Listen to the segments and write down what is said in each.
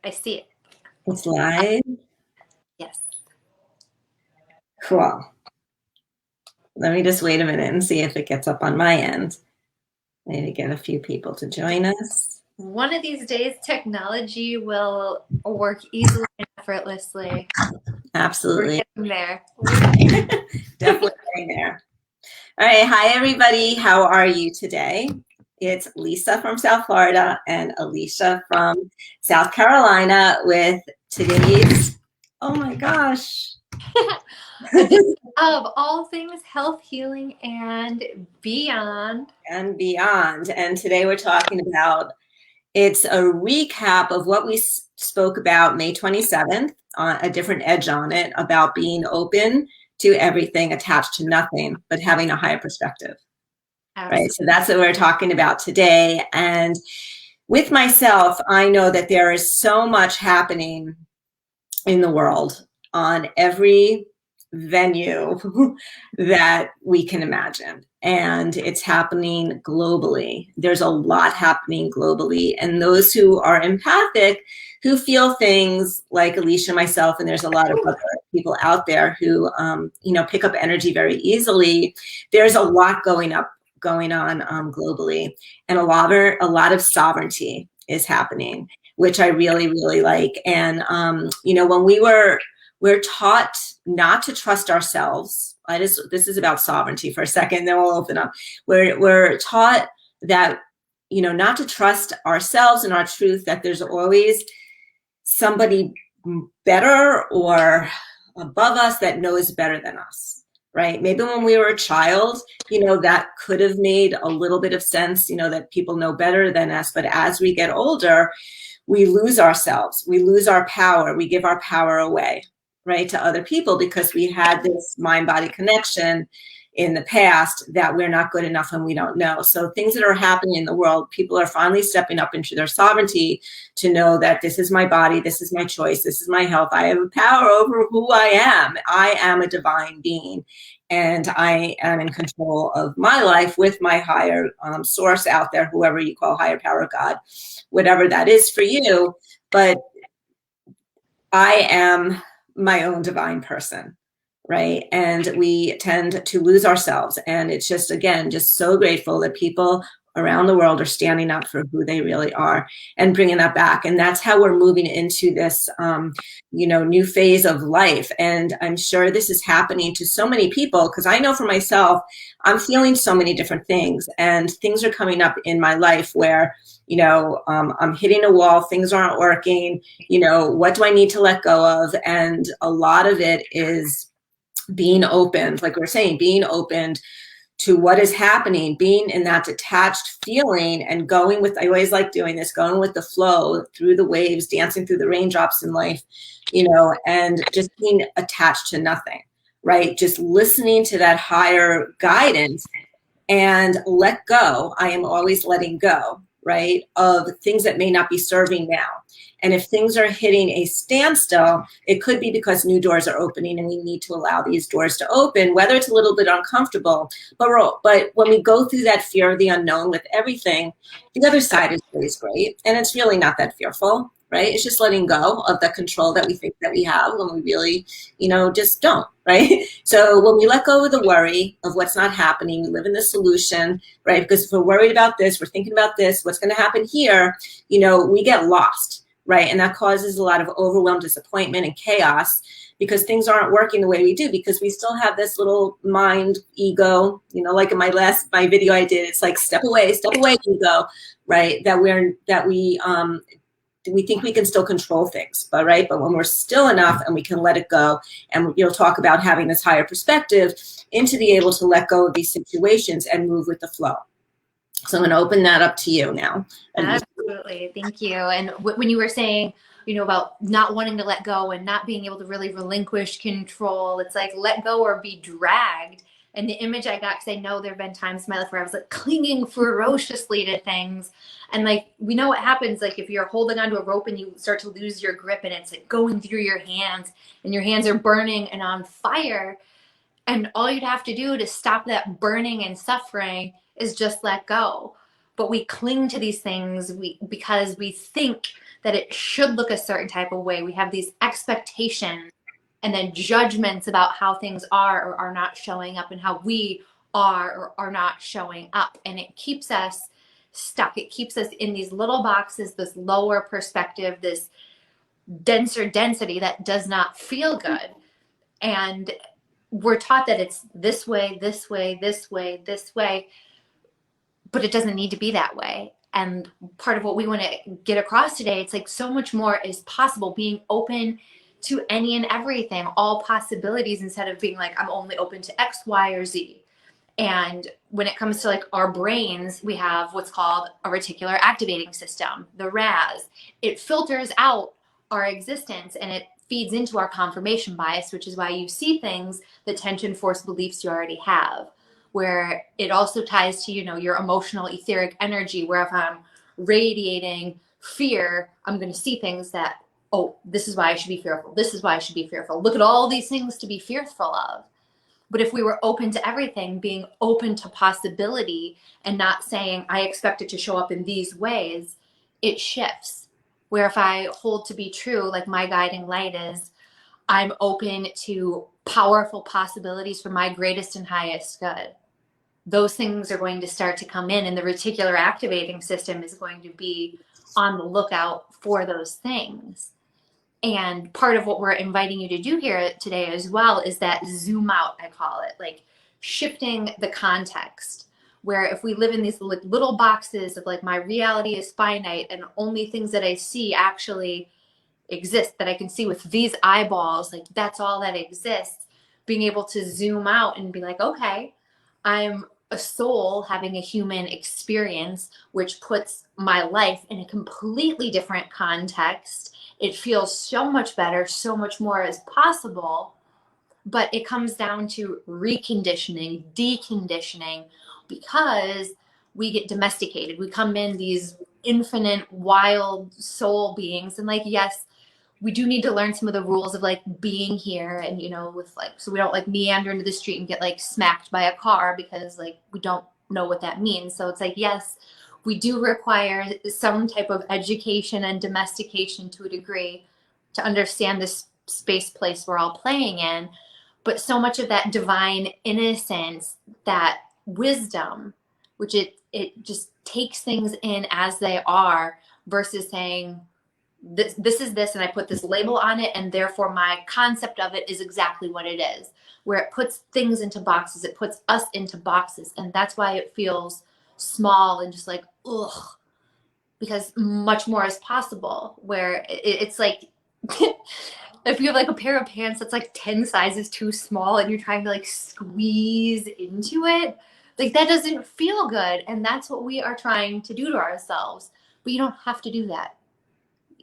I see it. It's live. Yes. Cool. Let me just wait a minute and see if it gets up on my end. Maybe get a few people to join us. One of these days, technology will work easily and effortlessly. Absolutely. We're getting there. Definitely getting there. All right. Hi, everybody. How are you today? It's Lisa from South Florida and Alicia from South Carolina with today's, oh my gosh. Of all things health, healing, and beyond. And beyond. And today we're talking about, it's a recap of what we spoke about May 27th, a different edge on it, about being open to everything, attached to nothing, but having a higher perspective. Absolutely. Right. So that's what we're talking about today. And with myself, I know that there is so much happening in the world on every venue that we can imagine. And it's happening globally. There's a lot happening globally. And those who are empathic, who feel things like Alicia, myself, and there's a lot of other people out there who, pick up energy very easily. There's a lot going on globally, and a lot of sovereignty is happening, which I really, really like. And, when we're taught not to trust ourselves. This is about sovereignty for a second, then we'll open up. We're taught that, not to trust ourselves and our truth, that there's always somebody better or above us that knows better than us, right? Maybe when we were a child, that could have made a little bit of sense, that people know better than us. But as we get older, we lose ourselves, we lose our power, we give our power away, right, to other people, because we had this mind-body connection in the past that we're not good enough and we don't know. So things that are happening in the world, people are finally stepping up into their sovereignty to know that this is my body, this is my choice, this is my health. I have power over who I am. I am a divine being, and I am in control of my life with my higher source out there, whoever you call higher power, God, whatever that is for you. But I am my own divine person, right? And we tend to lose ourselves. And it's just, again, just so grateful that people around the world are standing up for who they really are and bringing that back. And that's how we're moving into this, new phase of life. And I'm sure this is happening to so many people, because I know for myself, I'm feeling so many different things, and things are coming up in my life where, I'm hitting a wall, things aren't working, what do I need to let go of? And a lot of it is being opened, like we were saying, being opened to what is happening, being in that detached feeling and going with, I always like doing this, going with the flow, through the waves, dancing through the raindrops in life, and just being attached to nothing, right? Just listening to that higher guidance and let go. I am always letting go, right, of things that may not be serving now. And if things are hitting a standstill, it could be because new doors are opening and we need to allow these doors to open, whether it's a little bit uncomfortable. But when we go through that fear of the unknown with everything, the other side is always great. And it's really not that fearful, right? It's just letting go of the control that we think that we have when we really, just don't, right? So when we let go of the worry of what's not happening, we live in the solution, right? Because if we're worried about this, we're thinking about this, what's going to happen here, we get lost. Right. And that causes a lot of overwhelm, disappointment, and chaos, because things aren't working the way we do, because we still have this little mind ego, like in my video I did, it's like step away, ego, right? That we think we can still control things, but when we're still enough and we can let it go, and you'll talk about having this higher perspective into the able to let go of these situations and move with the flow. So I'm going to open that up to you now. Absolutely. Thank you. And when you were saying, about not wanting to let go and not being able to really relinquish control, it's like let go or be dragged. And the image I got, because I know there have been times in my life where I was like clinging ferociously to things. And we know what happens, like if you're holding onto a rope and you start to lose your grip and it's like going through your hands and your hands are burning and on fire. And all you'd have to do to stop that burning and suffering is just let go. but we cling to these things because we think that it should look a certain type of way. We have these expectations and then judgments about how things are or are not showing up, and how we are or are not showing up. And it keeps us stuck. It keeps us in these little boxes, this lower perspective, this denser density that does not feel good. And we're taught that it's this way, this way, this way, this way, but it doesn't need to be that way. And part of what we want to get across today, it's like so much more is possible, being open to any and everything, all possibilities, instead of being like, I'm only open to X, Y, or Z. And when it comes to like our brains, we have what's called a reticular activating system, the RAS. It filters out our existence and it feeds into our confirmation bias, which is why you see things that tend to enforce beliefs you already have. Where it also ties to, you know, your emotional etheric energy, where if I'm radiating fear, I'm going to see things that, oh, this is why I should be fearful. This is why I should be fearful. Look at all these things to be fearful of. But if we were open to everything, being open to possibility and not saying, I expect it to show up in these ways, it shifts. Where if I hold to be true, like my guiding light is, I'm open to powerful possibilities for my greatest and highest good. Those things are going to start to come in, and the reticular activating system is going to be on the lookout for those things. And part of what we're inviting you to do here today as well is that zoom out, I call it, like shifting the context. Where if we live in these little boxes of like, my reality is finite and only things that I see actually exist, that I can see with these eyeballs, like that's all that exists, being able to zoom out and be like, okay, I'm a soul having a human experience, which puts my life in a completely different context. It feels so much better, so much more is possible, but it comes down to reconditioning, deconditioning, because we get domesticated. We come in these infinite, wild soul beings, and like, yes, we do need to learn some of the rules of like being here, and you know, with like, so we don't like meander into the street and get like smacked by a car, because like we don't know what that means. So it's like, yes, we do require some type of education and domestication to a degree to understand this space place we're all playing in. But so much of that divine innocence, that wisdom, which it just takes things in as they are, versus saying, this is this, and I put this label on it, and therefore my concept of it is exactly what it is. Where it puts things into boxes, it puts us into boxes, and that's why it feels small and just like, ugh, because much more is possible. Where it's like, if you have like a pair of pants that's like 10 sizes too small and you're trying to like squeeze into it, like that doesn't feel good. And that's what we are trying to do to ourselves. But you don't have to do that.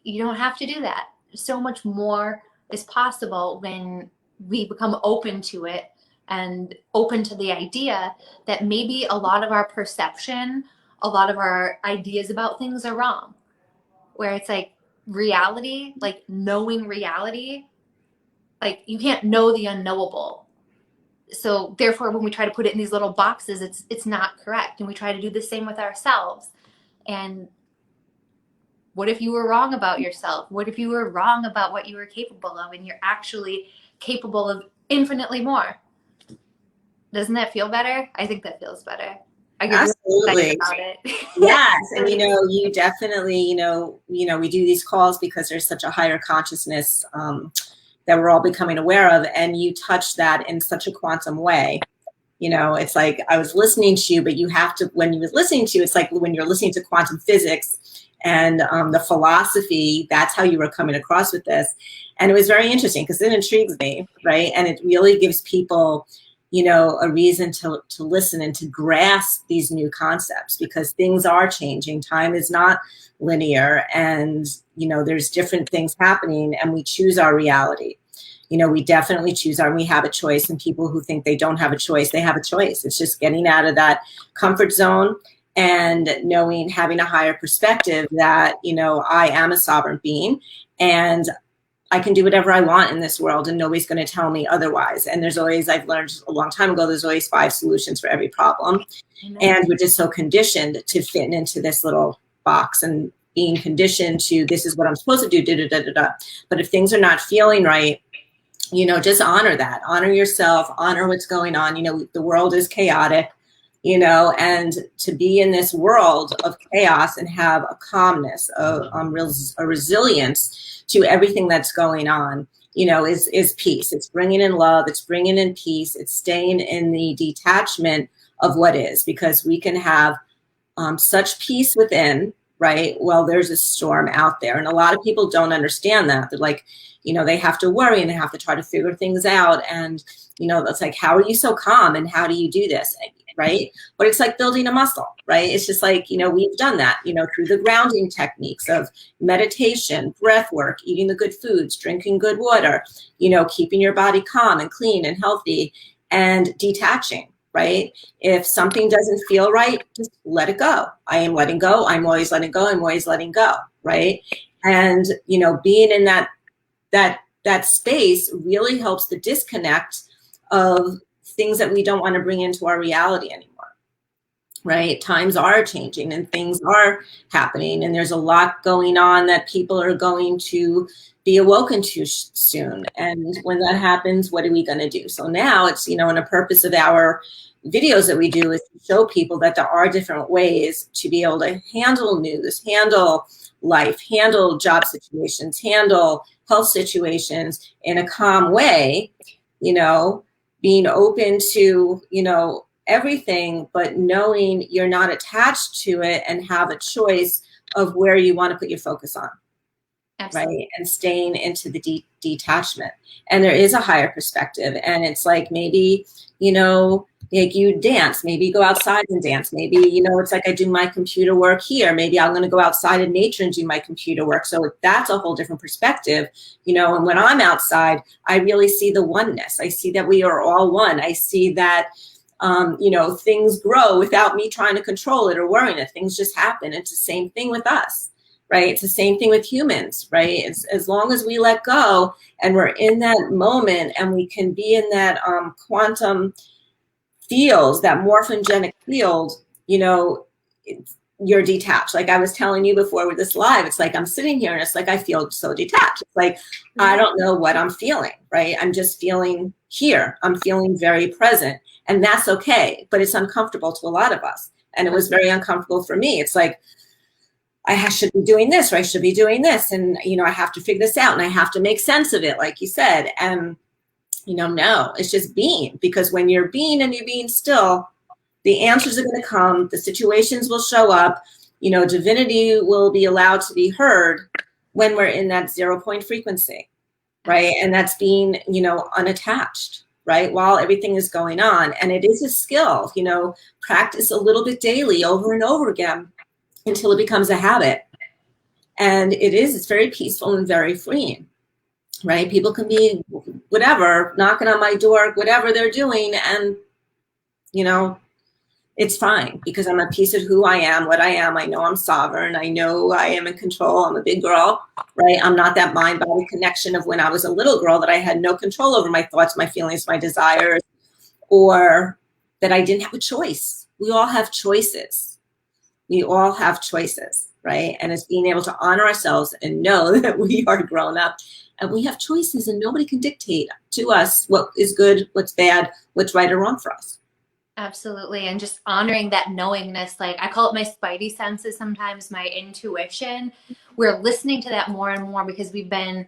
You don't have to do that. So much more is possible when we become open to it, and open to the idea that maybe a lot of our perception, a lot of our ideas about things are wrong. Where it's like reality, like knowing reality, like you can't know the unknowable. So therefore, when we try to put it in these little boxes, it's not correct. And we try to do the same with ourselves. And what if you were wrong about yourself? What if you were wrong about what you were capable of, and you're actually capable of infinitely more? Doesn't that feel better? I think that feels better. I get really excited about it. Yes, and you know, you definitely, we do these calls because there's such a higher consciousness that we're all becoming aware of, and you touch that in such a quantum way. You know, it's like I was listening to you, but you have to, when you was listening to, it's like when you're listening to quantum physics and the philosophy, that's how you were coming across with this. And it was very interesting because it intrigues me, right? And it really gives people, a reason to listen and to grasp these new concepts, because things are changing. Time is not linear, and, there's different things happening, and we choose our reality. We definitely choose we have a choice, and people who think they don't have a choice, they have a choice. It's just getting out of that comfort zone and having a higher perspective that, I am a sovereign being, and I can do whatever I want in this world and nobody's going to tell me otherwise. And there's always, I've learned a long time ago, there's always 5 solutions for every problem. And we're just so conditioned to fit into this little box and being conditioned to, this is what I'm supposed to do, da, da, da, da, da. But if things are not feeling right, you know, just honor that, honor yourself, honor what's going on. You know, the world is chaotic, you know, and to be in this world of chaos and have a calmness, a resilience to everything that's going on, you know, is peace. It's bringing in love. It's bringing in peace. It's staying in the detachment of what is, because we can have such peace within, right? Well, there's a storm out there. And a lot of people don't understand that. They're like, you know, they have to worry and they have to try to figure things out. And, you know, it's like, how are you so calm? And how do you do this? Right? But it's like building a muscle, right? It's just like, you know, we've done that, you know, through the grounding techniques of meditation, breath work, eating the good foods, drinking good water, you know, keeping your body calm and clean and healthy and detaching. Right? If something doesn't feel right, just let it go. I am letting go. I'm always letting go. I'm always letting go. Right? And, you know, being in that space really helps the disconnect of things that we don't want to bring into our reality anymore. Right? Times are changing and things are happening, and there's a lot going on that people are going to be awoken to soon. And when that happens, what are we going to do? So now it's, you know, and a purpose of our videos that we do is to show people that there are different ways to be able to handle news, handle life, handle job situations, handle health situations in a calm way, you know, being open to, you know, everything, but knowing you're not attached to it and have a choice of where you want to put your focus on. Absolutely. Right? And staying into the detachment. And there is a higher perspective. And it's like, maybe, you know, like you dance, maybe you go outside and dance. Maybe, you know, it's like I do my computer work here. Maybe I'm going to go outside in nature and do my computer work. So that's a whole different perspective, you know, and when I'm outside, I really see the oneness. I see that we are all one. I see that, you know, things grow without me trying to control it or worrying it. Things just happen. It's the same thing with us. Right? It's the same thing with humans, right? It's, as long as we let go and we're in that moment and we can be in that quantum field, that morphogenic field, you know, you're detached. Like I was telling you before with this live, it's like I'm sitting here and it's like I feel so detached. It's like I don't know what I'm feeling, right? I'm just feeling here. I'm feeling very present, and that's okay. But it's uncomfortable to a lot of us, and it was very uncomfortable for me. It's like, I should be doing this, or I should be doing this. And, you know, I have to figure this out and I have to make sense of it, like you said. And, you know, no, it's just being, because when you're being and you're being still, the answers are going to come. The situations will show up, you know, divinity will be allowed to be heard when we're in that 0 point frequency, right? And that's being, you know, unattached, right? While everything is going on. And it is a skill, you know, practice a little bit daily over and over again, until it becomes a habit. And it's very peaceful and very freeing, right? People can be whatever, knocking on my door, whatever they're doing. And, you know, it's fine, because I'm a piece of who I am, what I am. I know I'm sovereign. I know I am in control. I'm a big girl, right? I'm not that mind-body connection of when I was a little girl that I had no control over my thoughts, my feelings, my desires, or that I didn't have a choice. We all have choices. We all have choices, right? And it's being able to honor ourselves and know that we are grown up and we have choices, and nobody can dictate to us what is good, what's bad, what's right or wrong for us. Absolutely. And just honoring that knowingness, like I call it my spidey senses sometimes, my intuition. We're listening to that more and more because we've been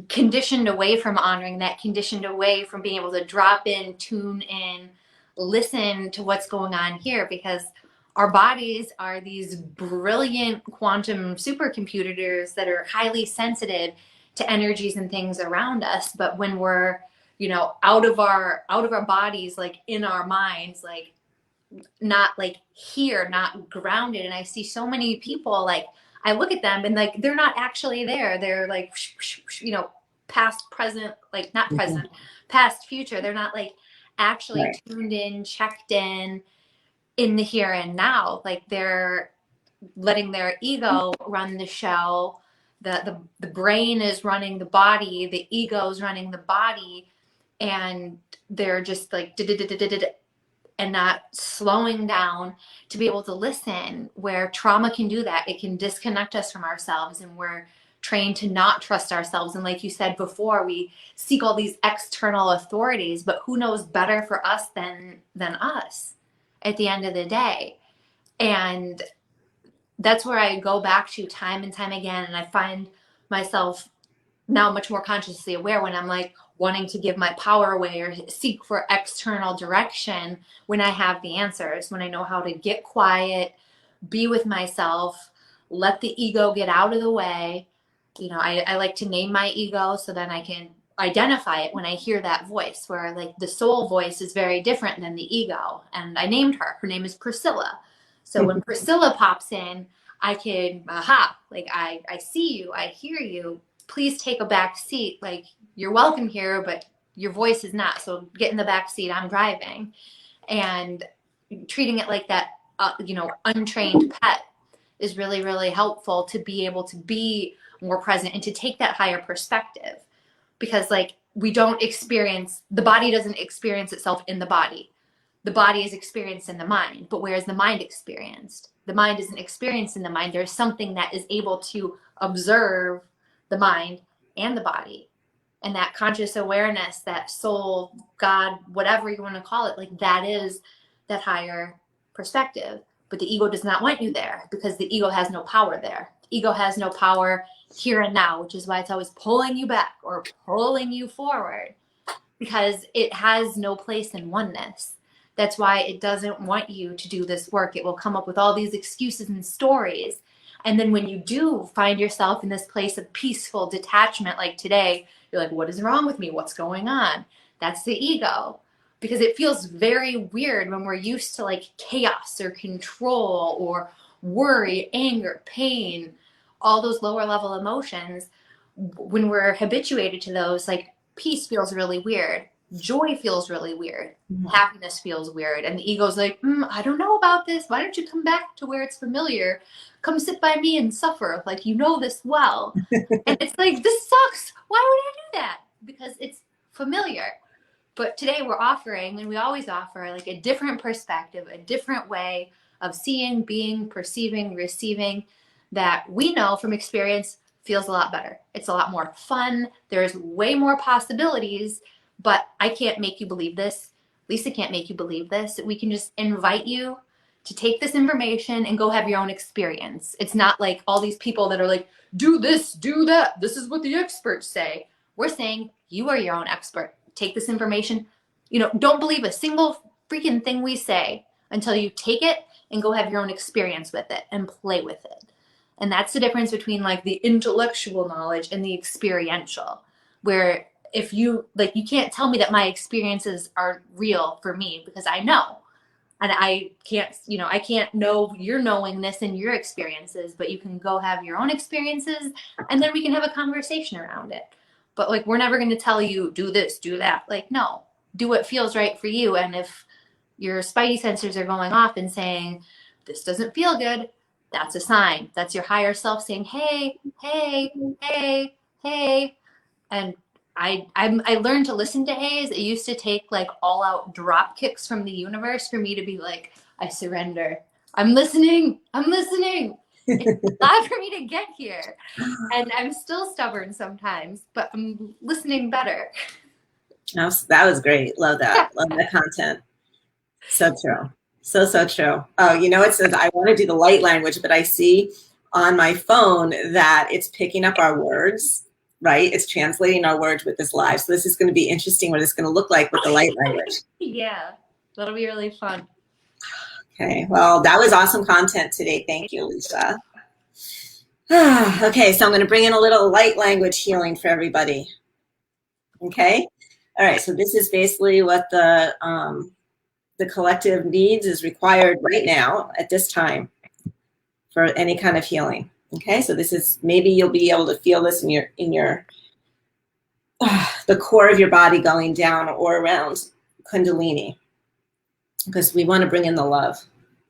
conditioned away from honoring that, conditioned away from being able to drop in, tune in, listen to what's going on here, because our bodies are these brilliant quantum supercomputers that are highly sensitive to energies and things around us. But when we're, you know, out of our bodies, like in our minds, like not like here, not grounded. And I see so many people, like I look at them and like they're not actually there. They're like, you know, past, present, like not present, past, future. They're not like actually tuned in, checked in the here and now. Like they're letting their ego run the show, the brain is running the body, the ego is running the body, and they're just like and not slowing down to be able to listen, where trauma can do that. It can disconnect us from ourselves, and we're trained to not trust ourselves. And like you said before, we seek all these external authorities, but who knows better for us than us at the end of the day? And that's where I go back to time and time again. And I find myself now much more consciously aware when I'm like wanting to give my power away or seek for external direction, when I have the answers, when I know how to get quiet, be with myself, let the ego get out of the way. You know, I like to name my ego so then I can identify it when I hear that voice, where like the soul voice is very different than the ego. And I named her. Her name is Priscilla. So when Priscilla pops in, I can, like I see you, I hear you. Please take a back seat. Like, you're welcome here, but your voice is not. So get in the back seat. I'm driving. And treating it like that, untrained pet is really, really helpful to be able to be more present and to take that higher perspective. Because like the body doesn't experience itself in the body. The body is experienced in the mind, but where is the mind experienced? The mind isn't experienced in the mind. There's something that is able to observe the mind and the body. And that conscious awareness, that soul, God, whatever you want to call it, like that is that higher perspective. But the ego does not want you there, because the ego has no power there. The ego has no power here and now, which is why it's always pulling you back or pulling you forward, because it has no place in oneness. That's why it doesn't want you to do this work. It will come up with all these excuses and stories. And then when you do find yourself in this place of peaceful detachment, like today, you're like, what is wrong with me? What's going on? That's the ego. Because it feels very weird when we're used to like chaos or control or worry, anger, pain, all those lower level emotions. When we're habituated to those, like peace feels really weird. Joy feels really weird. Happiness feels weird. And the ego's like, I don't know about this. Why don't you come back to where it's familiar? Come sit by me and suffer. Like, you know this well. And it's like, this sucks. Why would I do that? Because it's familiar. But today we're offering, and we always offer, like a different perspective, a different way of seeing, being, perceiving, receiving, that we know from experience feels a lot better. It's a lot more fun. There's way more possibilities. But I can't make you believe this. Lisa can't make you believe this. We can just invite you to take this information and go have your own experience. It's not like all these people that are like, do this, do that. This is what the experts say. We're saying you are your own expert. Take this information. Don't believe a single freaking thing we say until you take it and go have your own experience with it and play with it. And that's the difference between like the intellectual knowledge and the experiential, where if you can't tell me that my experiences are real for me, because I know, and I can't know your knowingness and your experiences, but you can go have your own experiences and then we can have a conversation around it. But like, we're never going to tell you, do this, do that. Like, no, do what feels right for you. And if your spidey sensors are going off and saying, this doesn't feel good, that's a sign. That's your higher self saying, hey, hey, hey, hey. And I learned to listen to Hayes. It used to take like all out drop kicks from the universe for me to be like, I surrender. I'm listening. I'm listening. It's not for me to get here. And I'm still stubborn sometimes, but I'm listening better. That was great. Love that. Love that content. So true. So true. Oh, it says I want to do the light language, but I see on my phone that it's picking up our words. Right? It's translating our words with this live. So this is going to be interesting what it's going to look like with the light language. Yeah, that'll be really fun. Okay. Well, that was awesome content today. Thank you, Lisa. Okay. So I'm going to bring in a little light language healing for everybody. Okay. All right. So this is basically what the collective needs is required right now at this time for any kind of healing. Okay, so this is, maybe you'll be able to feel this in your the core of your body going down or around Kundalini, because we want to bring in the love,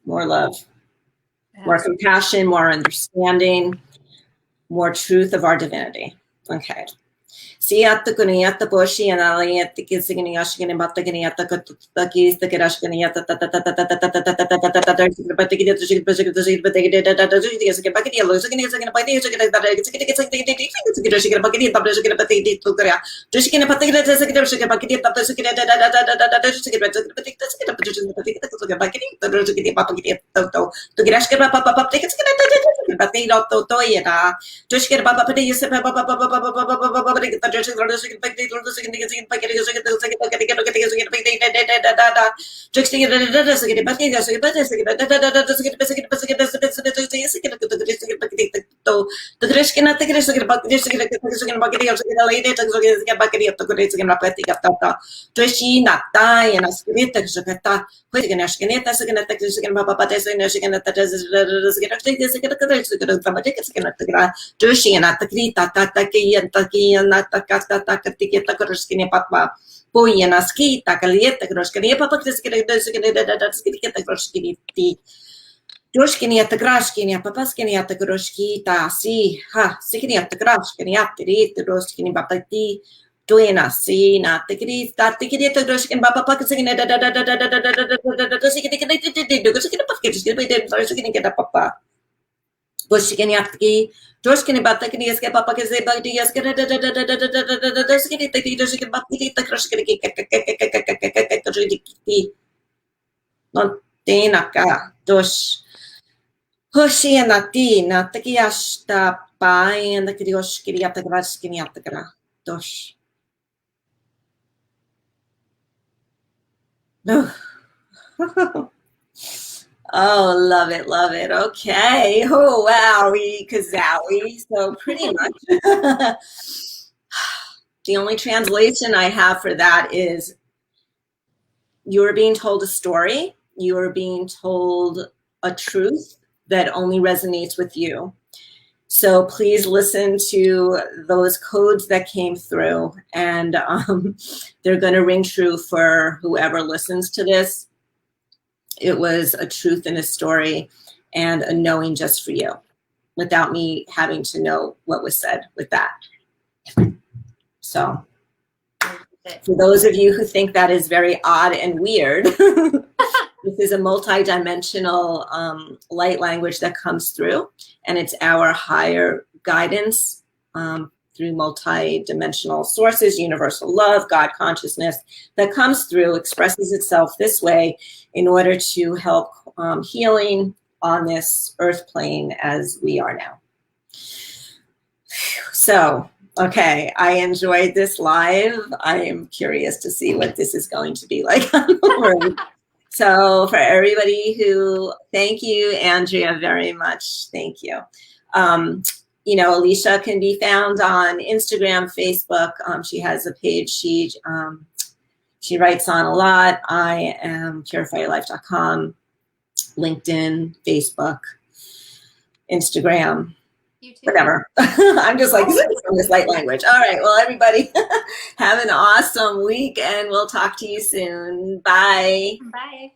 more compassion, more understanding. more truth of our divinity. Okay. Siyatta kuniyata boshi and aliyata kissing yashin about the Giniata Kutakis, the Kirashkaniata, Poyena skita kalieta groskania papa kriskita groskiti Joshkiniata grashkinia papaskiniata groskita si ha sikiniata grashkiniata rit groskini papati Duena si na tikrita tikita groskin papa pakasina papa Bushkiniatki Joshkini Batakiniaska Papa Kazebadiaska Tinaka Dosh Hoshianati Natakiashta Pai and the Kioshkiriata Grashkiniatagra Dosh. No. Oh, love it, love it. Okay. Oh, wowie, kazowie. So pretty much the only translation I have for that is you are being told a story. You are being told a truth that only resonates with you. So please listen to those codes that came through, and they're going to ring true for whoever listens to this. It was a truth in a story and a knowing just for you without me having to know what was said with that. So for those of you who think that is very odd and weird, this is a multi-dimensional light language that comes through, and it's our higher guidance through multi-dimensional sources, universal love, God consciousness that comes through, expresses itself this way in order to help healing on this earth plane as we are now. So, okay, I enjoyed this live. I am curious to see what this is going to be like. So for everybody who, thank you, Andrea, very much. Thank you. You know, Alicia can be found on Instagram, Facebook. She has a page she writes on a lot. I am PurifyYourLife.com, LinkedIn, Facebook, Instagram, whatever. I'm just like, from this light language. All right, well, everybody, have an awesome week, and we'll talk to you soon. Bye. Bye.